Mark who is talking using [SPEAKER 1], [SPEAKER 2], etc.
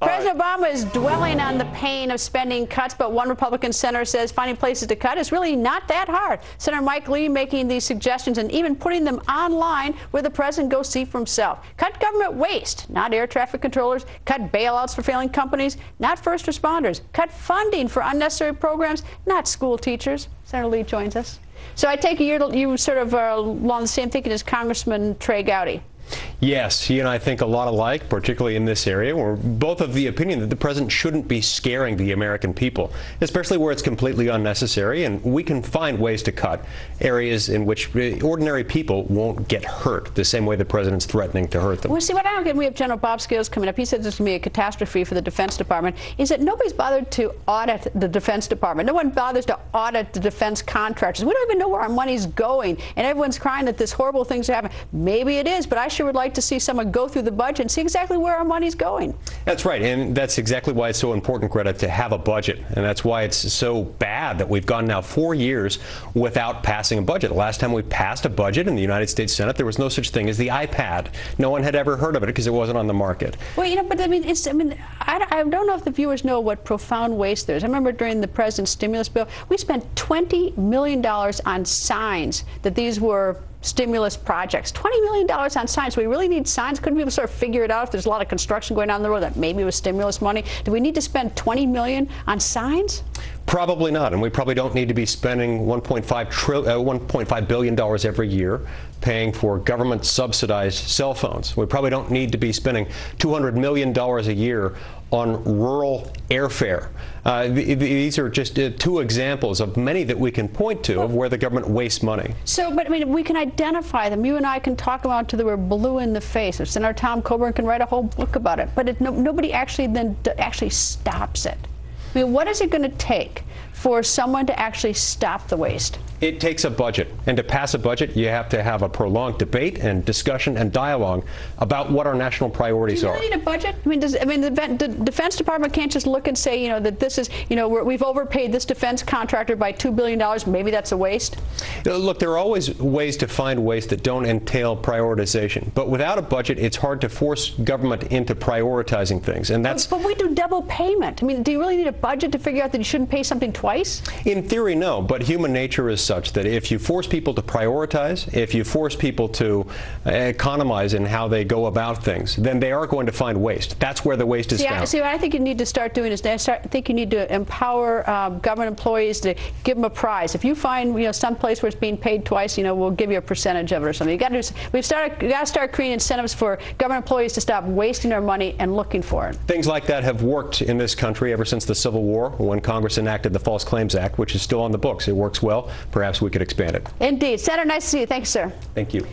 [SPEAKER 1] President Obama is dwelling on the pain of spending cuts, but one Republican senator says finding places to cut is really not that hard. Senator Mike Lee making these suggestions and even putting them online where the president goes see for himself. Cut government waste, not air traffic controllers. Cut bailouts for failing companies, not first responders. Cut funding for unnecessary programs, not school teachers. Senator Lee joins us. So I take it you sort of are along the same thinking as Congressman Trey Gowdy.
[SPEAKER 2] Yes, he and I think a lot alike, particularly in this area. We're both of the opinion that the president shouldn't be scaring the American people, especially where it's completely unnecessary, and we can find ways to cut areas in which ordinary people won't get hurt the same way the president's threatening to hurt them.
[SPEAKER 1] Well, see, what I don't get, we have General Bob Scales coming up. He said this is going to be a catastrophe for the Defense Department, is that nobody's bothered to audit the Defense Department. No one bothers to audit the defense contractors. We don't even know where our money's going, and everyone's crying that this horrible things are happening. Maybe it is, but I sure would like to see someone go through the budget and see exactly where our money's going.
[SPEAKER 2] That's right, and that's exactly why it's so important, Greta, to have a budget, and that's why it's so bad that we've gone now 4 years without passing a budget. The last time we passed a budget in the United States Senate, there was no such thing as the iPad. No one had ever heard of it because it wasn't on the market.
[SPEAKER 1] Well, you know, but I mean, I don't know if the viewers know what profound waste there is. I remember during the president's stimulus bill, we spent $20 million on signs that these were stimulus projects. $20 million on signs. So we really need signs. Couldn't people sort of figure it out if there's a lot of construction going on in the road that maybe it was stimulus money? Do we need to spend $20 million on signs?
[SPEAKER 2] Probably not, and we probably don't need to be spending $1.5 billion every year paying for government subsidized cell phones. We probably don't need to be spending $200 million a year on rural airfare. These are just two examples of many that we can point to of where the government wastes money.
[SPEAKER 1] So, but I mean, we can identify them. You and I can talk about until we're blue in the face. Senator Tom Coburn can write a whole book about it. But nobody actually then actually stops it. I mean, what is it going to take for someone to actually stop the waste?
[SPEAKER 2] It takes a budget, and to pass a budget, you have to have a prolonged debate and discussion and dialogue about what our national priorities are.
[SPEAKER 1] Do you really need a budget? I mean, the Defense Department can't just look and say, you know, that this is, you know, we've overpaid this defense contractor by $2 billion. Maybe that's a waste.
[SPEAKER 2] Look, there are always ways to find waste that don't entail prioritization. But without a budget, it's hard to force government into prioritizing things, and that's.
[SPEAKER 1] But we do double payment. I mean, do you really need a budget to figure out that you shouldn't pay something twice?
[SPEAKER 2] In theory, no. But human nature is such that if you force people to prioritize, if you force people to economize in how they go about things, then they are going to find waste. That's where the waste is found.
[SPEAKER 1] See, what I think you need to start doing is I think you need to empower government employees to give them a prize. If you find, you know, some place where it's being paid twice, you know, we'll give you a percentage of it or something. You got to start creating incentives for government employees to stop wasting their money and looking for it.
[SPEAKER 2] Things like that have worked in this country ever since the Civil War, when Congress enacted the False Claims Act, which is still on the books. It works well. Perhaps we could expand it.
[SPEAKER 1] Indeed. Senator, nice to see you. Thanks, sir.
[SPEAKER 2] Thank you.